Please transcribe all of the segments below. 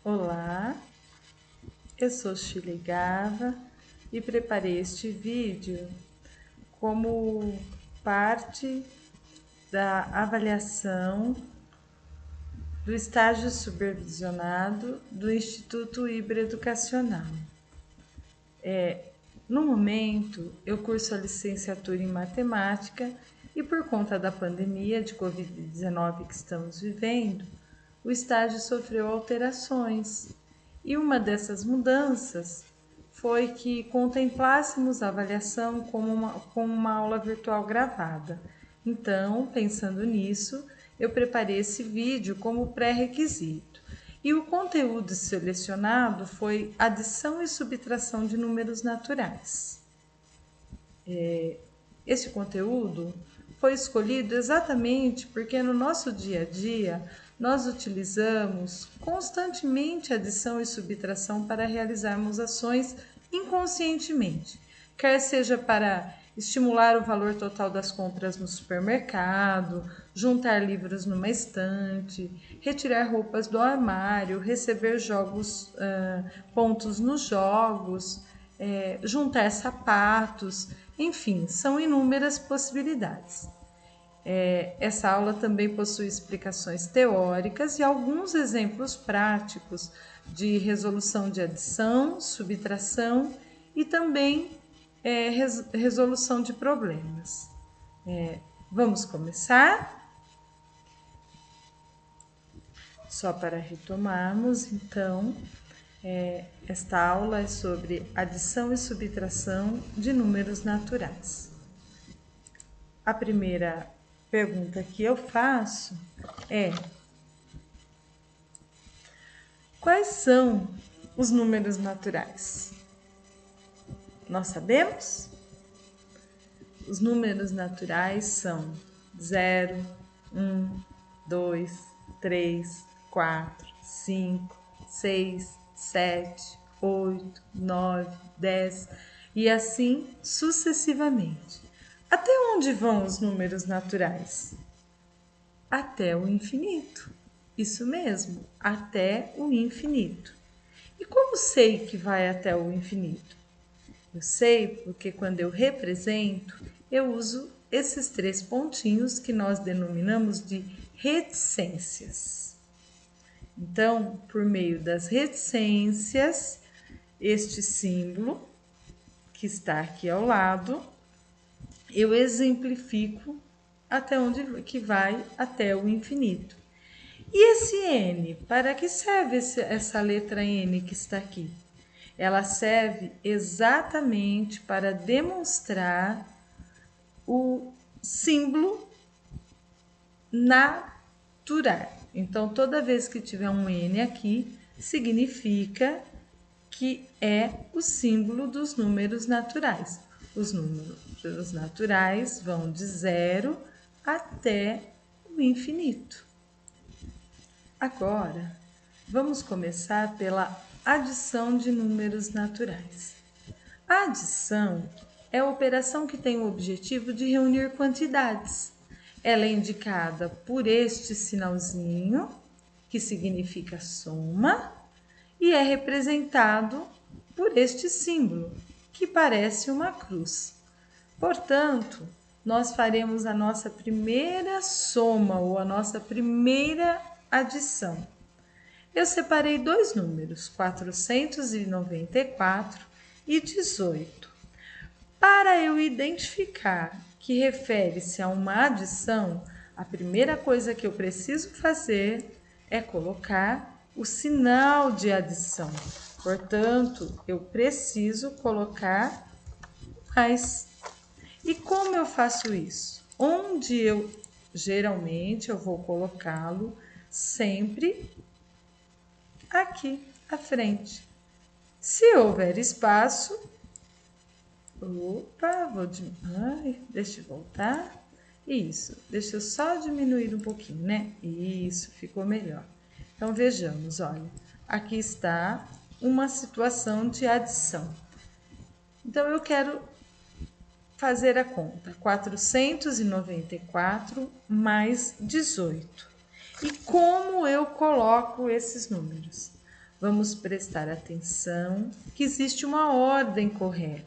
Olá, eu sou Shirley Gava e preparei este vídeo como parte da avaliação do estágio supervisionado do Instituto Híbrido-Educacional. No momento, eu curso a licenciatura em matemática e por conta da pandemia de Covid-19 que estamos vivendo, o estágio sofreu alterações. E uma dessas mudanças foi que contemplássemos a avaliação com uma aula virtual gravada. Então, pensando nisso, eu preparei esse vídeo como pré-requisito. E o conteúdo selecionado foi adição e subtração de números naturais. Esse conteúdo foi escolhido exatamente porque no nosso dia a dia nós utilizamos constantemente adição e subtração para realizarmos ações inconscientemente, quer seja para estimular o valor total das compras no supermercado, juntar livros numa estante, retirar roupas do armário, receber pontos nos jogos, juntar sapatos, enfim, são inúmeras possibilidades. Essa aula também possui explicações teóricas e alguns exemplos práticos de resolução de adição, subtração e também resolução de problemas. Vamos começar? Só para retomarmos, então, esta aula é sobre adição e subtração de números naturais. A primeira pergunta que eu faço é: quais são os números naturais? Nós sabemos? Os números naturais são 0, 1, 2, 3, 4, 5, 6, 7, 8, 9, 10 e assim sucessivamente. Até onde vão os números naturais? Até o infinito. Isso mesmo, até o infinito. E como sei que vai até o infinito? Eu sei porque quando eu represento, eu uso esses 3 pontinhos que nós denominamos de reticências. Então, por meio das reticências, este símbolo que está aqui ao lado, eu exemplifico até onde que vai até o infinito. E esse N, para que serve essa letra N que está aqui? Ela serve exatamente para demonstrar o símbolo natural. Então, toda vez que tiver um N aqui, significa que é o símbolo dos números naturais. Os números naturais vão de 0 até o infinito. Agora, vamos começar pela adição de números naturais. A adição é a operação que tem o objetivo de reunir quantidades. Ela é indicada por este sinalzinho, que significa soma, e é representado por este símbolo, que parece uma cruz. Portanto, nós faremos a nossa primeira soma ou a nossa primeira adição. Eu separei 2 números, 494 e 18. Para eu identificar que refere-se a uma adição, a primeira coisa que eu preciso fazer é colocar o sinal de adição. Portanto, eu preciso colocar mais. E como eu faço isso? Geralmente eu vou colocá-lo sempre aqui à frente. Se houver espaço, deixa eu voltar. Isso, deixa eu só diminuir um pouquinho, né? Isso, ficou melhor. Então, vejamos, olha, aqui está uma situação de adição. Então, eu quero fazer a conta, 494 mais 18. E como eu coloco esses números? Vamos prestar atenção que existe uma ordem correta.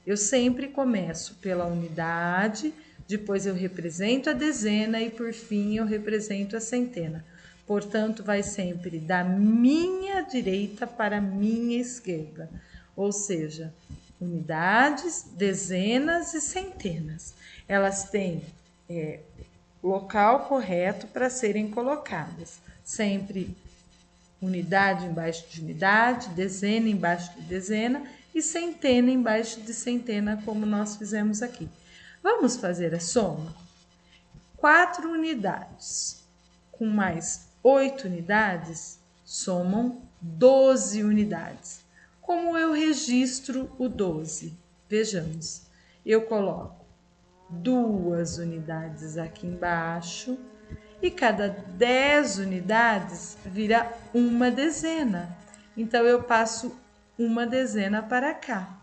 Eu sempre começo pela unidade, depois eu represento a dezena e por fim eu represento a centena. Portanto, vai sempre da minha direita para a minha esquerda, ou seja, unidades, dezenas e centenas. Elas têm local correto para serem colocadas, sempre unidade embaixo de unidade, dezena embaixo de dezena e centena embaixo de centena, como nós fizemos aqui. Vamos fazer a soma? 4 unidades com mais 8 unidades somam 12 unidades. Como eu registro o 12? Vejamos, eu coloco 2 unidades aqui embaixo e cada 10 unidades vira uma dezena. Então, eu passo uma dezena para cá.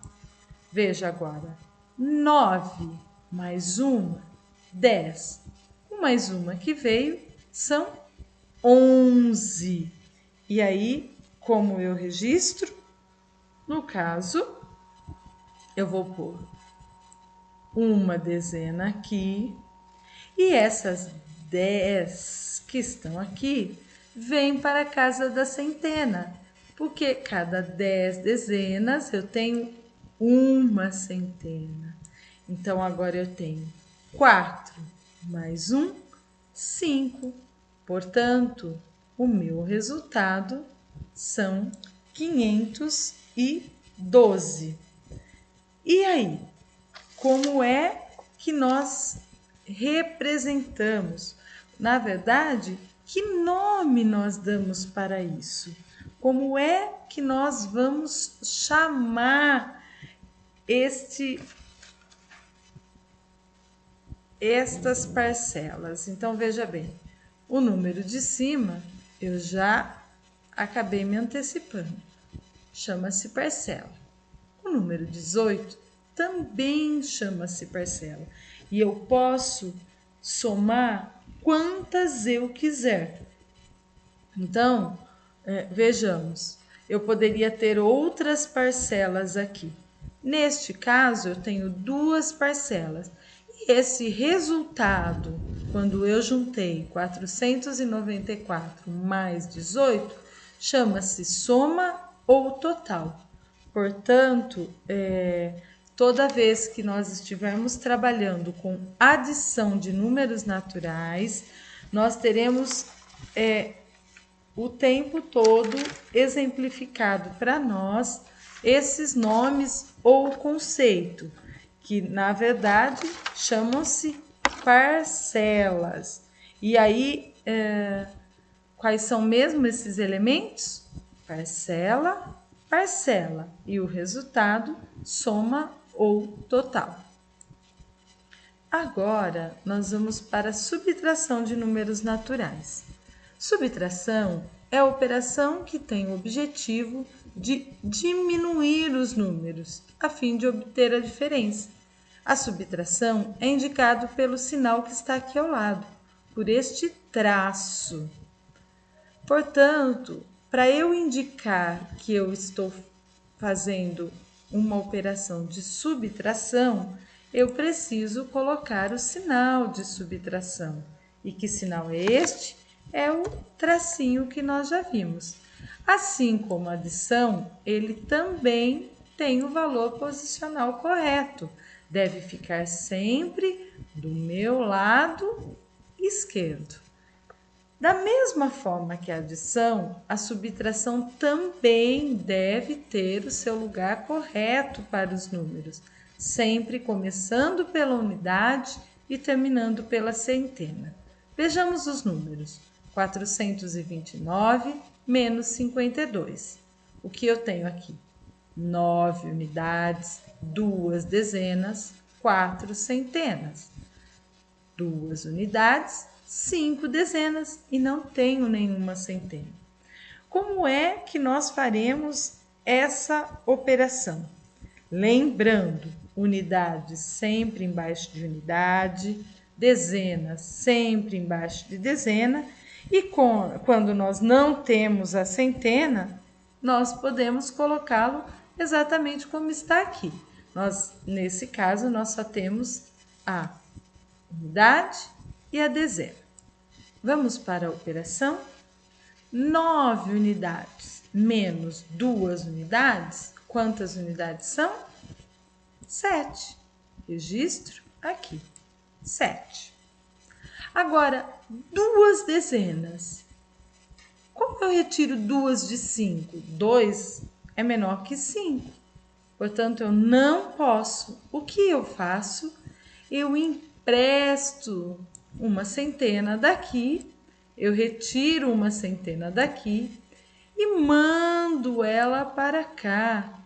Veja agora, 9 mais uma, 10. Um mais uma que veio são 11. E aí, como eu registro? No caso, eu vou pôr uma dezena aqui e essas 10 que estão aqui vêm para a casa da centena, porque cada 10 dezenas eu tenho uma centena. Então, agora eu tenho 4 mais 1, 5. Portanto, o meu resultado são 512. E aí, como é que nós representamos? Na verdade, que nome nós damos para isso? Como é que nós vamos chamar estas parcelas? Então, veja bem, o número de cima eu já acabei me antecipando, chama-se parcela. O número 18 também chama-se parcela e eu posso somar quantas eu quiser. Então, vejamos, eu poderia ter outras parcelas aqui. Neste caso, eu tenho 2 parcelas. E esse resultado, quando eu juntei 494 mais 18, chama-se soma ou total. Portanto, toda vez que nós estivermos trabalhando com adição de números naturais, nós teremos o tempo todo exemplificado para nós esses nomes ou conceito, que na verdade chamam-se parcelas. E aí, quais são mesmo esses elementos? Parcela, parcela, e o resultado, soma ou total. Agora, nós vamos para a subtração de números naturais. Subtração é a operação que tem o objetivo de diminuir os números, a fim de obter a diferença. A subtração é indicado pelo sinal que está aqui ao lado, por este traço. Portanto, para eu indicar que eu estou fazendo uma operação de subtração, eu preciso colocar o sinal de subtração. E que sinal é este? É o tracinho que nós já vimos. Assim como a adição, ele também tem o valor posicional correto. Deve ficar sempre do meu lado esquerdo. Da mesma forma que a adição, a subtração também deve ter o seu lugar correto para os números, sempre começando pela unidade e terminando pela centena. Vejamos os números. 429 menos 52. O que eu tenho aqui? 9 unidades, 2 dezenas, 4 centenas. 2 unidades, 5 dezenas e não tenho nenhuma centena. Como é que nós faremos essa operação? Lembrando, unidade sempre embaixo de unidade, dezena sempre embaixo de dezena, e quando nós não temos a centena, nós podemos colocá-lo exatamente como está aqui. Nesse caso, nós só temos a unidade e a dezena. Vamos para a operação. 9 unidades menos 2 unidades, quantas unidades são? 7. Registro aqui, 7. Agora, 2 dezenas. Como eu retiro 2 de 5? 2 é menor que 5. Portanto, eu não posso. O que eu faço? Eu empresto uma centena daqui, eu retiro uma centena daqui e mando ela para cá.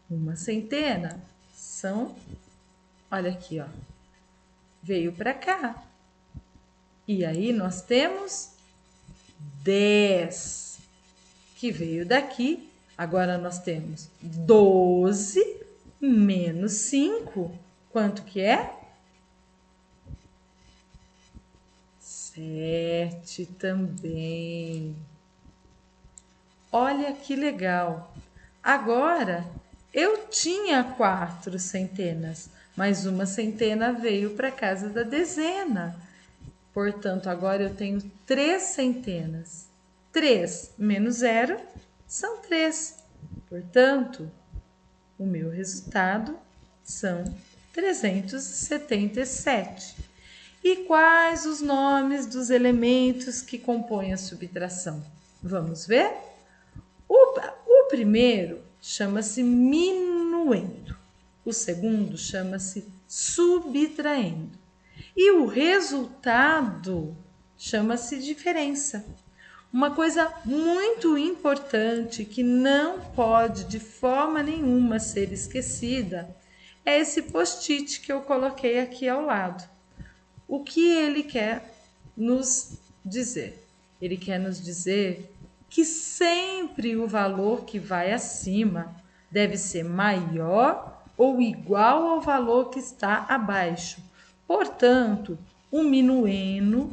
Uma centena são, olha aqui, ó, veio para cá. E aí nós temos 10 que veio daqui. Agora nós temos 12 menos 5. Quanto que é? 7 também. Olha que legal. Agora eu tinha 4 centenas, mas uma centena veio para casa da dezena. Portanto, agora eu tenho 3 centenas. 3 menos 0 são 3. Portanto, o meu resultado são 377. E quais os nomes dos elementos que compõem a subtração? Vamos ver? O primeiro chama-se minuendo. O segundo chama-se subtraindo. E o resultado chama-se diferença. Uma coisa muito importante que não pode de forma nenhuma ser esquecida é esse post-it que eu coloquei aqui ao lado. O que ele quer nos dizer? Ele quer nos dizer que sempre o valor que vai acima deve ser maior ou igual ao valor que está abaixo. Portanto, o minuendo,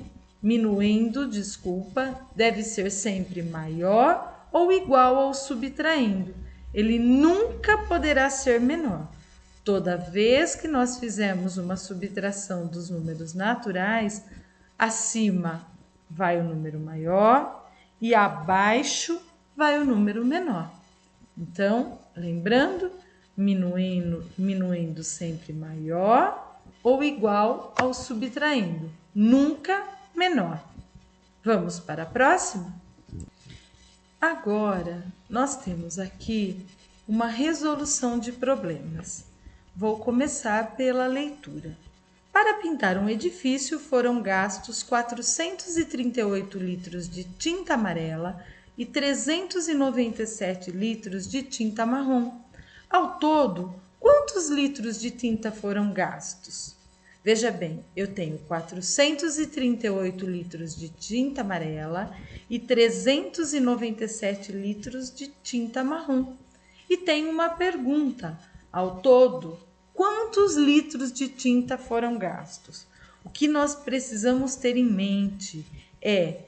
deve ser sempre maior ou igual ao subtraindo. Ele nunca poderá ser menor. Toda vez que nós fizermos uma subtração dos números naturais, acima vai o número maior e abaixo vai o número menor. Então, lembrando, minuendo sempre maior ou igual ao subtraindo, nunca menor. Vamos para a próxima? Agora, nós temos aqui uma resolução de problemas. Vou começar pela leitura. Para pintar um edifício foram gastos 438 litros de tinta amarela e 397 litros de tinta marrom. Ao todo, quantos litros de tinta foram gastos? Veja bem, eu tenho 438 litros de tinta amarela e 397 litros de tinta marrom. E tenho uma pergunta. Ao todo, quantos litros de tinta foram gastos? O que nós precisamos ter em mente é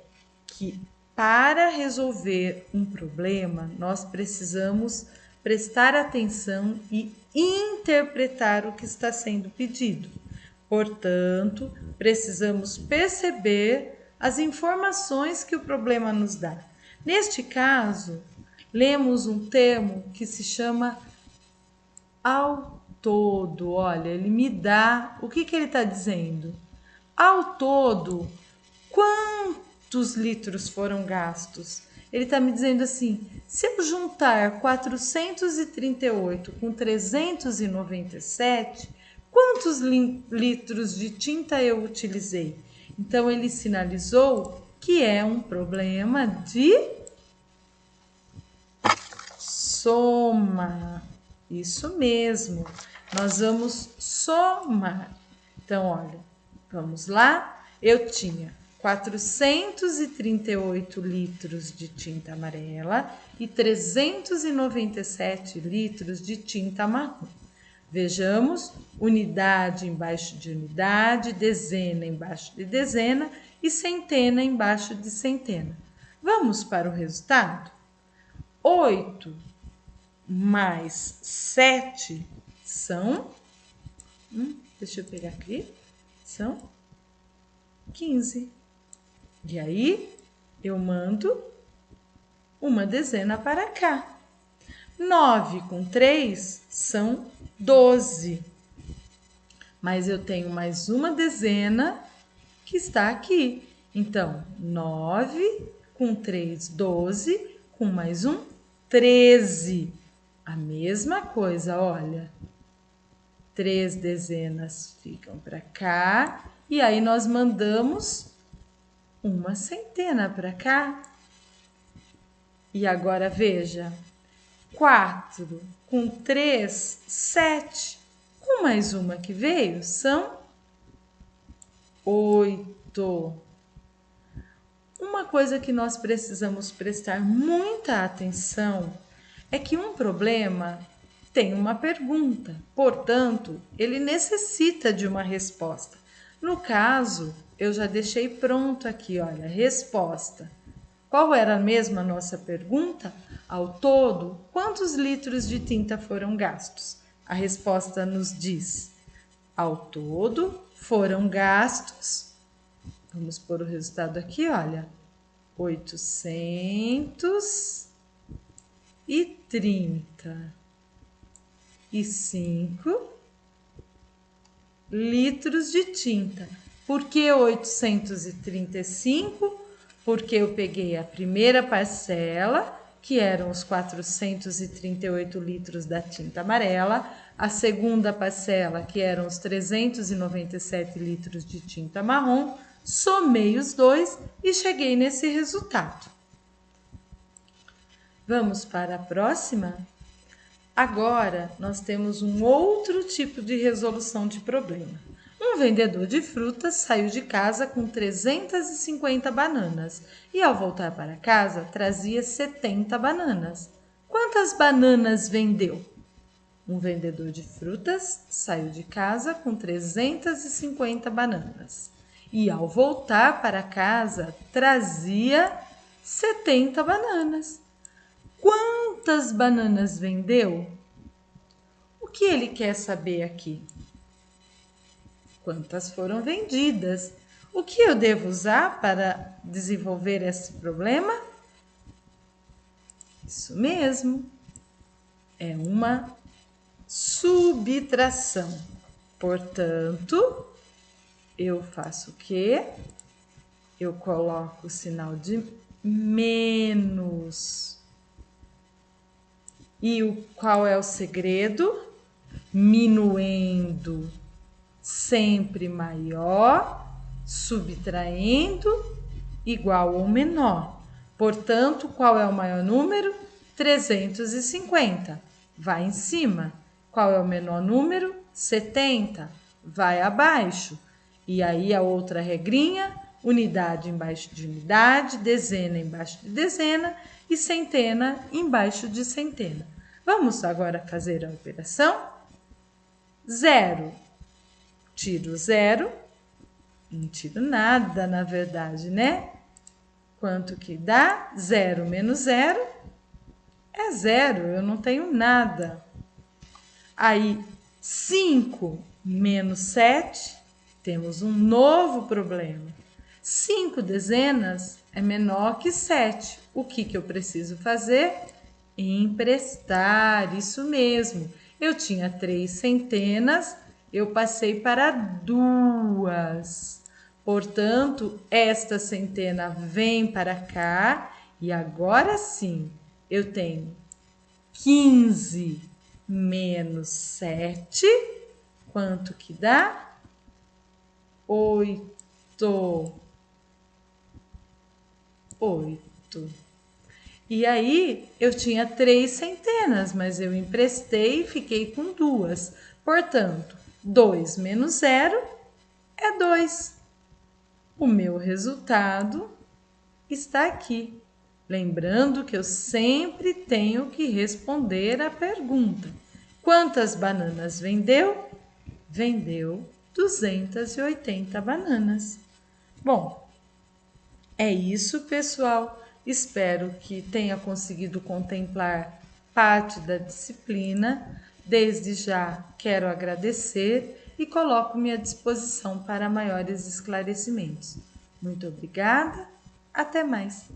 que para resolver um problema, nós precisamos prestar atenção e interpretar o que está sendo pedido. Portanto, precisamos perceber as informações que o problema nos dá. Neste caso, lemos um termo que se chama ao todo. Olha, ele me dá... O que ele está dizendo? Ao todo, quantos litros foram gastos? Ele está me dizendo assim, se eu juntar 438 com 397, quantos litros de tinta eu utilizei? Então, ele sinalizou que é um problema de soma. Isso mesmo, nós vamos somar. Então, olha, vamos lá. Eu tinha 438 litros de tinta amarela e 397 litros de tinta marrom. Vejamos, unidade embaixo de unidade, dezena embaixo de dezena e centena embaixo de centena. Vamos para o resultado? 8 mais 7 são... deixa eu pegar aqui. São 15. E aí, eu mando uma dezena para cá. 9 com 3 são 12. Mas eu tenho mais uma dezena que está aqui. Então, 9 com 3, 12, com mais um, 13. A mesma coisa, olha. 3 dezenas ficam para cá. E aí, nós mandamos uma centena para cá. E agora, veja. 4 com 3, 7. Com mais uma que veio, são 8. Uma coisa que nós precisamos prestar muita atenção é que um problema tem uma pergunta, portanto, ele necessita de uma resposta. No caso, eu já deixei pronto aqui, olha, resposta. Qual era mesmo a nossa pergunta? Ao todo, quantos litros de tinta foram gastos? A resposta nos diz: ao todo foram gastos, vamos pôr o resultado aqui, olha, 835 litros de tinta. Por que 835? Porque eu peguei a primeira parcela, que eram os 438 litros da tinta amarela, a segunda parcela, que eram os 397 litros de tinta marrom, somei os dois e cheguei nesse resultado. Vamos para a próxima? Agora, nós temos um outro tipo de resolução de problema. Um vendedor de frutas saiu de casa com 350 bananas e, ao voltar para casa, trazia 70 bananas. Quantas bananas vendeu? Um vendedor de frutas saiu de casa com 350 bananas e, ao voltar para casa, trazia 70 bananas. Quantas bananas vendeu? O que ele quer saber aqui? Quantas foram vendidas? O que eu devo usar para desenvolver esse problema? Isso mesmo, é uma subtração. Portanto, eu faço o quê? Eu coloco o sinal de menos. E qual é o segredo? Minuendo sempre maior, subtraindo igual ou menor. Portanto, qual é o maior número? 350. Vai em cima. Qual é o menor número? 70. Vai abaixo. E aí a outra regrinha, unidade embaixo de unidade, dezena embaixo de dezena e centena embaixo de centena. Vamos agora fazer a operação? 0. Tiro 0. Não tiro nada, na verdade, né? Quanto que dá? 0 menos 0 é 0. Eu não tenho nada. Aí, 5 menos 7, temos um novo problema. 5 dezenas é menor que 7. O que eu preciso fazer? Emprestar, isso mesmo. Eu tinha 3 centenas, eu passei para 2. Portanto, esta centena vem para cá e agora sim eu tenho 15 menos 7. Quanto que dá? 8. 8. E aí, eu tinha 3 centenas, mas eu emprestei e fiquei com 2. Portanto, 2 menos 0 é 2. O meu resultado está aqui. Lembrando que eu sempre tenho que responder a pergunta: quantas bananas vendeu? Vendeu 280 bananas. Bom, é isso, pessoal. Espero que tenha conseguido contemplar parte da disciplina. Desde já quero agradecer e coloco-me à disposição para maiores esclarecimentos. Muito obrigada, até mais.